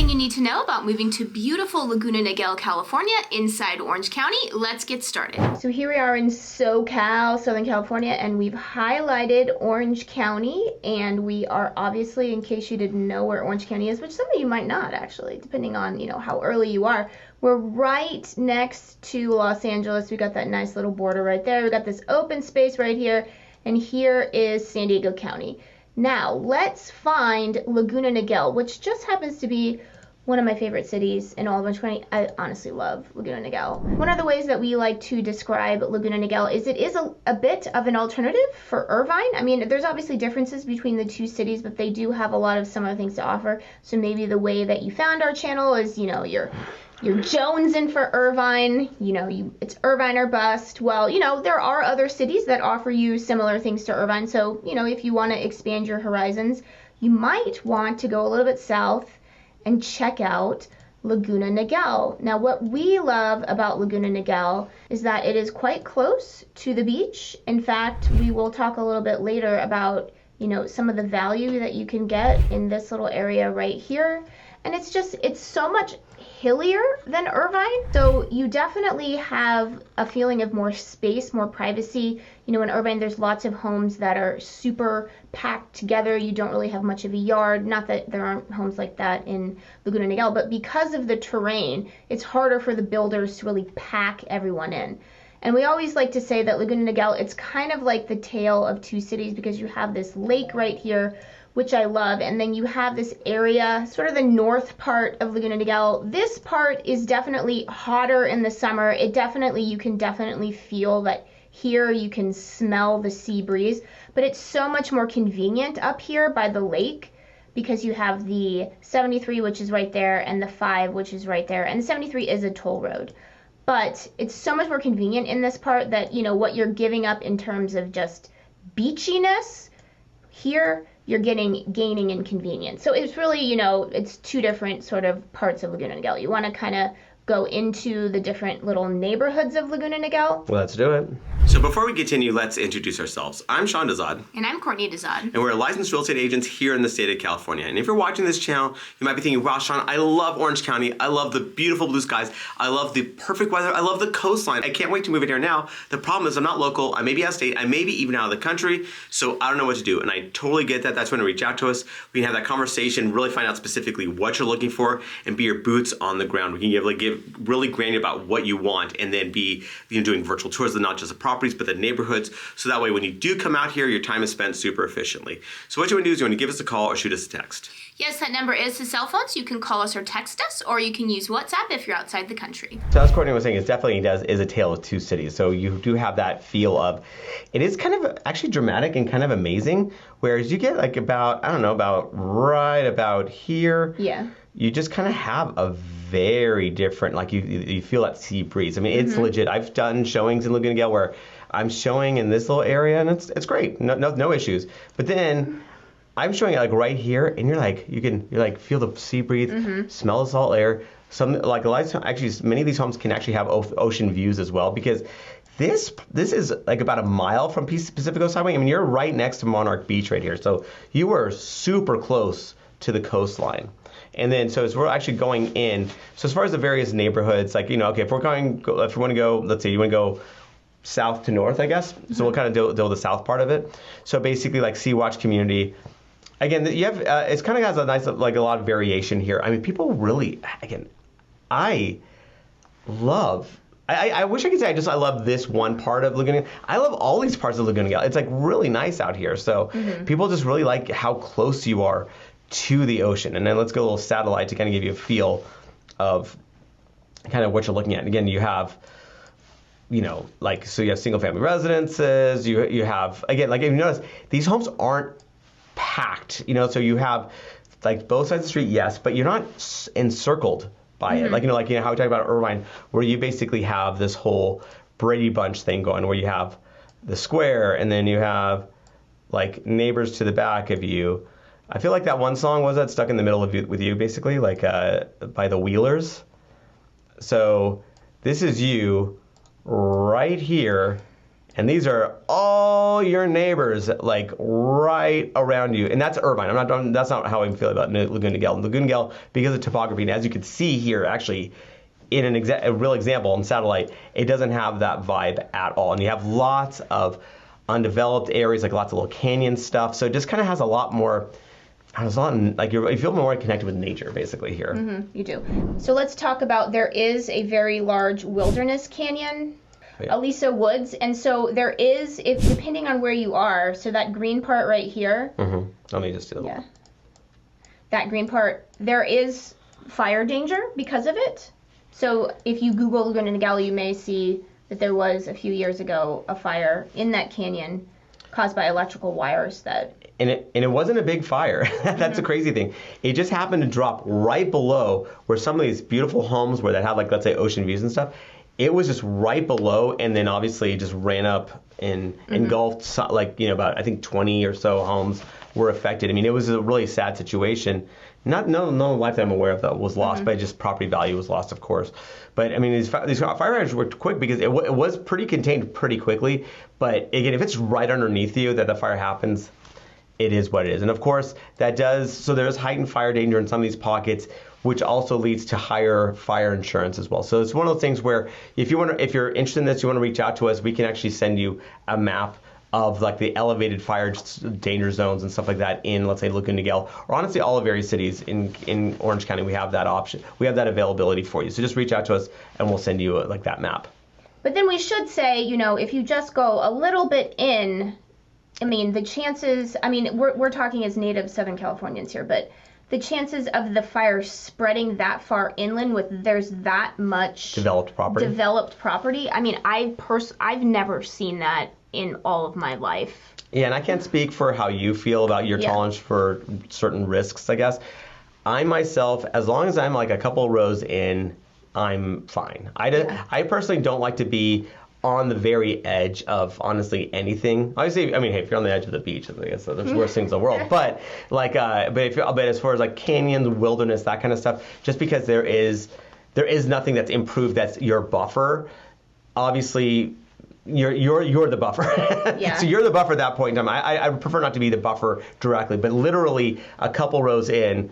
everything you need to know about moving to beautiful Laguna Niguel, California, inside Orange County. Let's get started. So here we are in SoCal, Southern California, and we've highlighted Orange County, and we are obviously, in case you didn't know where Orange County is, which some of you might not actually, depending on, how early you are, we're right next to Los Angeles. We got that nice little border right there. We got this open space right here, and here is San Diego County. Now, let's find Laguna Niguel, which just happens to be one of my favorite cities in all of Orange County. I honestly love Laguna Niguel. One of the ways that we like to describe Laguna Niguel is it is a bit of an alternative for Irvine. I mean, there's obviously differences between the two cities, but they do have a lot of similar things to offer. So maybe the way that you found our channel is, you're jonesing for Irvine, it's Irvine or bust. Well, there are other cities that offer you similar things to Irvine. So, if you want to expand your horizons, you might want to go a little bit south and check out Laguna Niguel. Now, what we love about Laguna Niguel is that it is quite close to the beach. In fact, we will talk a little bit later about, some of the value that you can get in this little area right here. And it's so much hillier than Irvine. So you definitely have a feeling of more space, more privacy. In Irvine, there's lots of homes that are super packed together. You don't really have much of a yard. Not that there aren't homes like that in Laguna Niguel, but because of the terrain, it's harder for the builders to really pack everyone in. And we always like to say that Laguna Niguel, it's kind of like the tale of two cities because you have this lake right here, which I love, and then you have this area, sort of the north part of Laguna Niguel. This part is definitely hotter in the summer. You can definitely feel that here you can smell the sea breeze, but it's so much more convenient up here by the lake because you have the 73, which is right there, and the 5, which is right there, and the 73 is a toll road. But it's so much more convenient in this part that, what you're giving up in terms of just beachiness, here you're gaining in convenience. So it's really, it's two different sort of parts of Laguna Niguel. You want to kind of go into the different little neighborhoods of Laguna Niguel. Let's do it. So before we continue, let's introduce ourselves. I'm Sean Dezad. And I'm Courtney Dezad. And we're licensed real estate agents here in the state of California. And if you're watching this channel, you might be thinking, wow, Sean, I love Orange County. I love the beautiful blue skies. I love the perfect weather. I love the coastline. I can't wait to move in here now. The problem is I'm not local. I may be out of state. I may be even out of the country. So I don't know what to do. And I totally get that. That's when you reach out to us. We can have that conversation, really find out specifically what you're looking for and be your boots on the ground. We can give really granular about what you want and then be doing virtual tours of not just the properties, but the neighborhoods. So that way, when you do come out here, your time is spent super efficiently. So what you want to do is you want to give us a call or shoot us a text. Yes, that number is the cell phone, so you can call us or text us, or you can use WhatsApp if you're outside the country. So as Courtney was saying, it definitely is a tale of two cities. So you do have that feel of, it is kind of actually dramatic and kind of amazing, whereas you get like about right about here. Yeah. You just kind of have a very different, like you feel that sea breeze. I mean, it's legit. I've done showings in Laguna Niguel where I'm showing in this little area and it's great, no issues. But then I'm showing it like right here, and you feel the sea breeze, smell the salt air. Many of these homes can actually have ocean views as well because this is like about a mile from Pacific Coast Highway. I mean, you're right next to Monarch Beach right here, so you are super close to the coastline. And then, so as we're actually going in, so as far as the various neighborhoods, like, okay, if we want to go, let's say you want to go south to north, I guess. So we'll kind of deal with the south part of it. So basically, like Sea Watch community. Again, you have it's kind of has a nice, like a lot of variation here. I mean, people really, again, I wish I could say I love this one part of Laguna. I love all these parts of Laguna. It's like really nice out here. So people just really like how close you are to the ocean. And then let's go a little satellite to kind of give you a feel of kind of what you're looking at. And again, you have, so you have single family residences, you have, again, like if you notice, these homes aren't packed, so you have like both sides of the street, yes, but you're not encircled by it. Like, how we talk about Irvine, where you basically have this whole Brady Bunch thing going, where you have the square and then you have like neighbors to the back of you. I feel like that one song was that Stuck in the Middle of You, with You, basically, like by the Wheelers. So this is you right here, And these are all your neighbors, like right around you. And that's Irvine. That's not how I feel about Laguna Niguel. Laguna Niguel, because of topography, and as you can see here, actually, in a real example on satellite, it doesn't have that vibe at all. And you have lots of undeveloped areas, like lots of little canyon stuff. So it just kind of has a lot more. Like you feel more connected with nature, basically here. You do. So let's talk about, there is a very large wilderness canyon, Elisa Woods, and so there is, if depending on where you are, so that green part right here. Let me just do that. That green part, there is fire danger because of it. So if you Google Laguna Niguel, you may see that there was a few years ago a fire in that canyon caused by electrical wires that. And it wasn't a big fire. That's the crazy thing. It just happened to drop right below where some of these beautiful homes where they have, like, let's say, ocean views and stuff. It was just right below, and then obviously just ran up and engulfed, like, about, I think, 20 or so homes were affected. I mean, it was a really sad situation. No life that I'm aware of, though, was lost, but just property value was lost, of course. But, I mean, these firefighters were quick because it was pretty contained pretty quickly. But, again, if it's right underneath you that the fire happens, it is what it is. And, of course, so there's heightened fire danger in some of these pockets, which also leads to higher fire insurance as well. So it's one of those things where if you're interested in this, you want to reach out to us, we can actually send you a map of, like, the elevated fire danger zones and stuff like that in, let's say, Laguna Niguel, or honestly all of various cities in Orange County. We have that option. We have that availability for you. So just reach out to us and we'll send you like that map. But then we should say, if you just go a little bit in, I mean, the chances, I mean, we're talking as native Southern Californians here, but the chances of the fire spreading that far inland with there's that much developed property. I mean, I've never seen that in all of my life. Yeah, and I can't speak for how you feel about your tolerance for certain risks, I guess. I myself, as long as I'm like a couple rows in, I'm fine. I personally don't like to be on the very edge of, honestly, anything. Obviously, I mean, hey, if you're on the edge of the beach, I guess there's worse things in the world. But like, but as far as like canyons, wilderness, that kind of stuff, just because there is nothing that's improved that's your buffer. Obviously, you're the buffer. So you're the buffer at that point in time. I prefer not to be the buffer directly, but literally a couple rows in.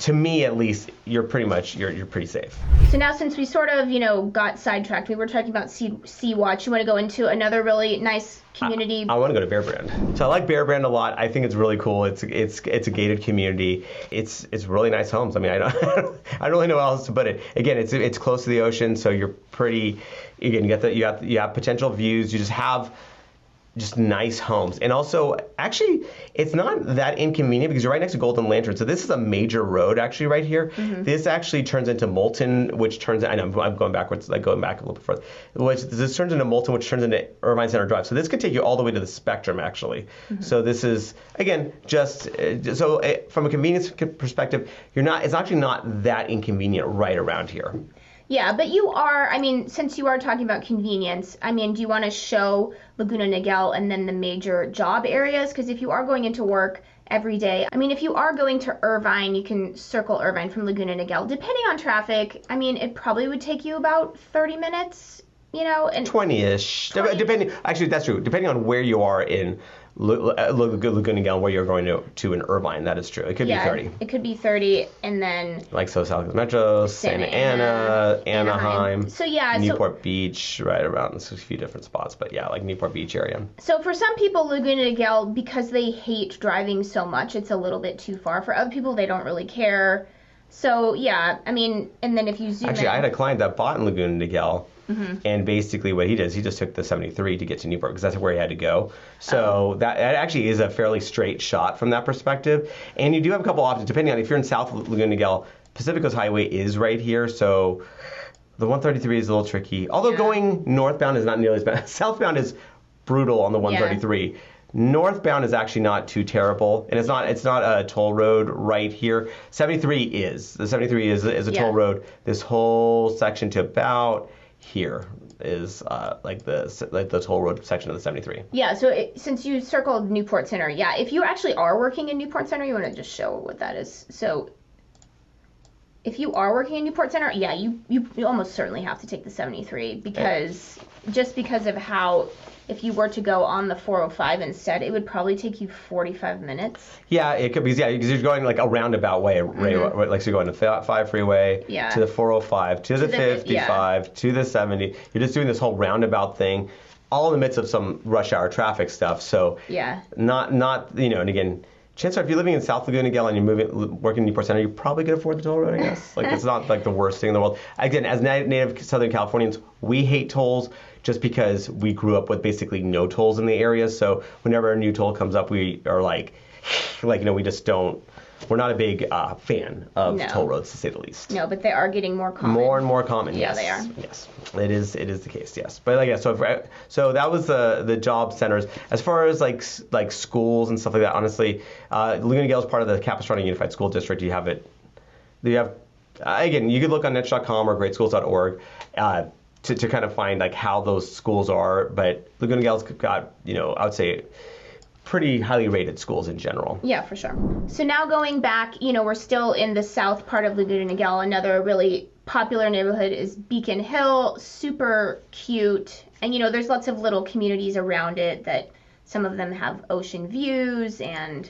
To me, at least, you're pretty safe. So now, since we sort of, got sidetracked, we were talking about Sea Watch. You want to go into another really nice community? I want to go to Bear Brand. So I like Bear Brand a lot. I think it's really cool. It's a gated community. It's really nice homes. I mean, I don't really know how else to put it. Again, it's close to the ocean, so you're pretty. Again, you have potential views. You just have nice homes. And also, actually, it's not that inconvenient because you're right next to Golden Lantern. So this is a major road, actually, right here. This actually turns into Moulton, which turns, I know I'm going backwards, like going back a little bit further. This turns into Moulton, which turns into Irvine Center Drive. So this could take you all the way to the Spectrum, actually. So this is, again, from a convenience perspective, it's actually not that inconvenient right around here. Yeah, but you are, I mean, since you are talking about convenience, I mean, do you want to show Laguna Niguel and then the major job areas? Because if you are going into work every day, I mean, if you are going to Irvine, you can circle Irvine from Laguna Niguel. Depending on traffic, I mean, it probably would take you about 30 minutes, and 20-ish. Depending, actually, that's true. Depending on where you are in Laguna Niguel, where you're going to in Irvine, that is true. It could be 30. It could be 30, and then like South Metro, Santa Ana, Anaheim. So Newport Beach, right around a few different spots, but yeah, like Newport Beach area. So for some people, Laguna Niguel, because they hate driving so much, it's a little bit too far. For other people, they don't really care. So yeah, I mean, and then if you zoom I had a client that bought in Laguna Niguel. And basically what he does, he just took the 73 to get to Newport because that's where he had to go. So that actually is a fairly straight shot from that perspective. And you do have a couple options depending on if you're in South Laguna Niguel. Pacific Coast Highway is right here, so the 133 is a little tricky. Although going northbound is not nearly as bad. Southbound is brutal on the 133. Yeah. Northbound is actually not too terrible, and it's not a toll road right here. 73 is. The 73 is a toll road. This whole section to about here is like the toll road section of the 73. Yeah, so since you circled Newport Center, if you actually are working in Newport Center, you want to just show what that is. So if you are working in Newport Center, you almost certainly have to take the 73 because just because of how if you were to go on the 405 instead, it would probably take you 45 minutes. Yeah, it could be. Yeah, because you're going like a roundabout way, right? Like so you're going to 5 freeway, to the 405, to the 55, to the 70. You're just doing this whole roundabout thing, all in the midst of some rush hour traffic stuff. So not and again, chances are if you're living in South Laguna Niguel and you're working in Newport Center, you probably could afford the toll road, I guess. Like it's not like the worst thing in the world. Again, as native Southern Californians, we hate tolls just because we grew up with basically no tolls in the area. So whenever a new toll comes up, we are like we just don't. We're not a big fan of toll roads, to say the least. No, but they are getting more common. More and more common. Yeah, yes. they are. Yes, it is the case. Yes, but so that was the job centers. As far as like schools and stuff like that, honestly, Laguna Niguel is part of the Capistrano Unified School District. You have again, you could look on niche.com or greatschools.org to kind of find like how those schools are. But Laguna Niguel's got I would say pretty highly rated schools in general. Yeah, for sure. So now going back, we're still in the south part of Laguna Niguel. Another really popular neighborhood is Beacon Hill, super cute. And there's lots of little communities around it that some of them have ocean views and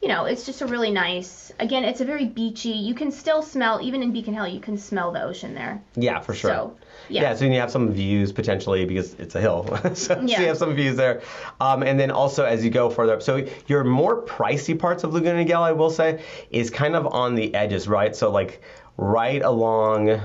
it's just a really nice, again, it's a very beachy, you can still smell, even in Beacon Hill, you can smell the ocean there. Yeah, for sure. So, so you have some views potentially because it's a hill. So you have some views there. And then also as you go further up, so your more pricey parts of Laguna Niguel, I will say, is kind of on the edges, right? So like right along,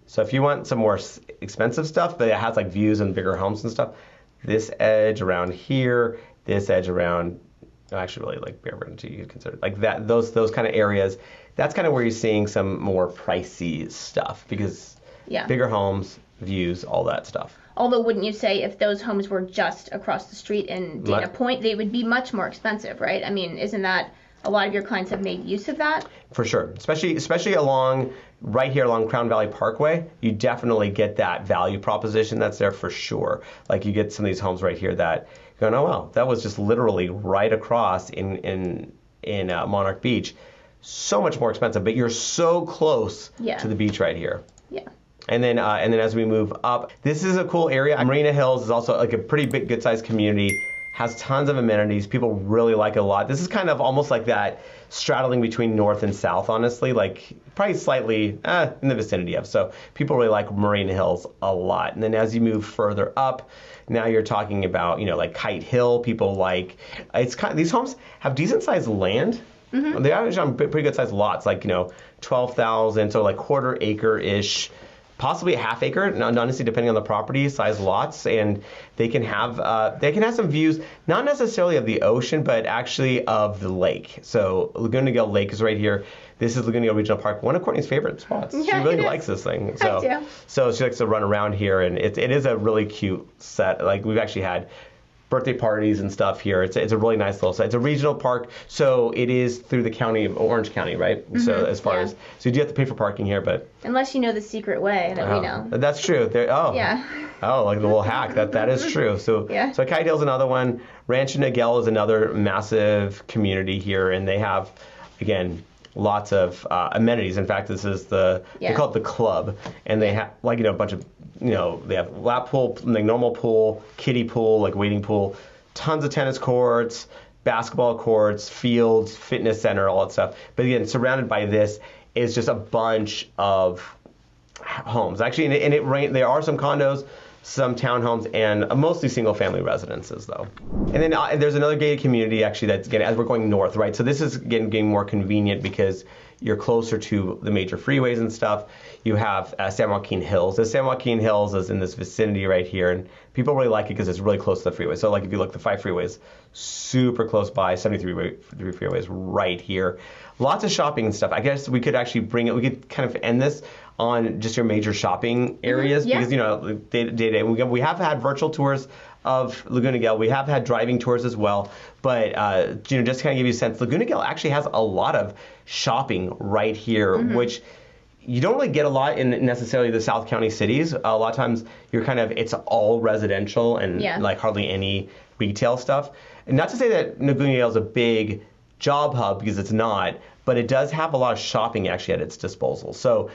so if you want some more expensive stuff, but it has like views and bigger homes and stuff, this edge around here, this edge around, actually really like Bearburn too, you could consider like that, those kind of areas, that's kind of where you're seeing some more pricey stuff because bigger homes, views, all that stuff. Although wouldn't you say if those homes were just across the street in Dana Point, they would be much more expensive, right? I mean, isn't that a lot of your clients have made use of that? For sure, especially along right here along Crown Valley Parkway, you definitely get that value proposition that's there for sure. Like you get some of these homes right here that you're going, oh wow, that was just literally right across in Monarch Beach. So much more expensive, but you're so close to the beach right here. Yeah. And then as we move up, this is a cool area. Marina Hills is also like a pretty big, good-sized community. Has tons of amenities. People really like it a lot. This is kind of almost like that straddling between north and south, honestly, like probably slightly in the vicinity of. So people really like Marina Hills a lot. And then as you move further up, now you're talking about, like Kite Hill. People like, these homes have decent sized land. Mm-hmm. They average on pretty good sized lots, like, 12,000, so like quarter acre-ish, possibly a half acre, honestly, depending on the property, size lots, and they can have some views, not necessarily of the ocean, but actually of the lake. So Laguna Niguel Lake is right here. This is Laguna Niguel Regional Park, one of Courtney's favorite spots. Yeah, she really likes this thing. I do. So she likes to run around here, and it is a really cute set. Like we've actually had birthday parties and stuff here. It's a really nice little site. It's a regional park, so it is through the county of Orange County, right? Mm-hmm. So as far as so you do have to pay for parking here, but unless you know the secret way that we know. That's true. Like the little hack. That is true. So so Kite Hill's another one. Rancho Niguel is another massive community here, and they have again lots of amenities. In fact, this is they call it the club, and they have a bunch of they have lap pool, like normal pool, kiddie pool, like wading pool, tons of tennis courts, basketball courts, fields, fitness center, all that stuff. But again, surrounded by this is just a bunch of homes. Actually, and there are some condos, some townhomes, and mostly single-family residences, though. And then there's another gated community, actually, that's again, as we're going north, right? So this is getting more convenient because you're closer to the major freeways and stuff. You have San Joaquin Hills. The San Joaquin Hills is in this vicinity right here, and people really like it because it's really close to the freeway. So like if you look, the 5 freeways, super close by, 73 freeways right here. Lots of shopping and stuff. I guess we could actually we could kind of end this on just your major shopping areas because, day to day, we have had virtual tours of Laguna Niguel. We have had driving tours as well. But, just to kind of give you a sense, Laguna Niguel actually has a lot of shopping right here, which you don't really get a lot in necessarily the South County cities. A lot of times it's all residential and like hardly any retail stuff. And not to say that Laguna Niguel is a big job hub because it's not, but it does have a lot of shopping actually at its disposal. So,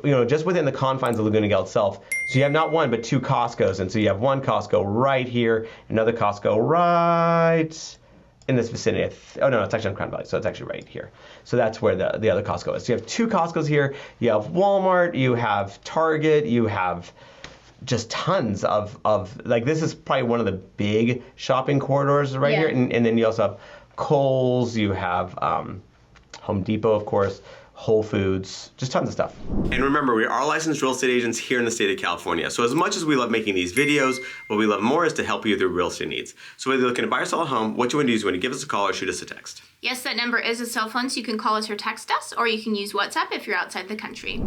just within the confines of Laguna Niguel itself, so you have not one but two Costco's, and so you have one Costco right here, another Costco right in this vicinity. Oh no, it's actually on Crown Valley, so it's actually right here. So that's where the other Costco is. So you have two Costco's here, you have Walmart, you have Target, you have just tons of like, this is probably one of the big shopping corridors right here, and then you also have Kohl's, you have Home Depot, of course, Whole Foods, just tons of stuff. And remember, we are licensed real estate agents here in the state of California. So as much as we love making these videos, what we love more is to help you with your real estate needs. So whether you're looking to buy or sell a home, what you want to do is you want to give us a call or shoot us a text. Yes, that number is a cell phone, so you can call us or text us, or you can use WhatsApp if you're outside the country.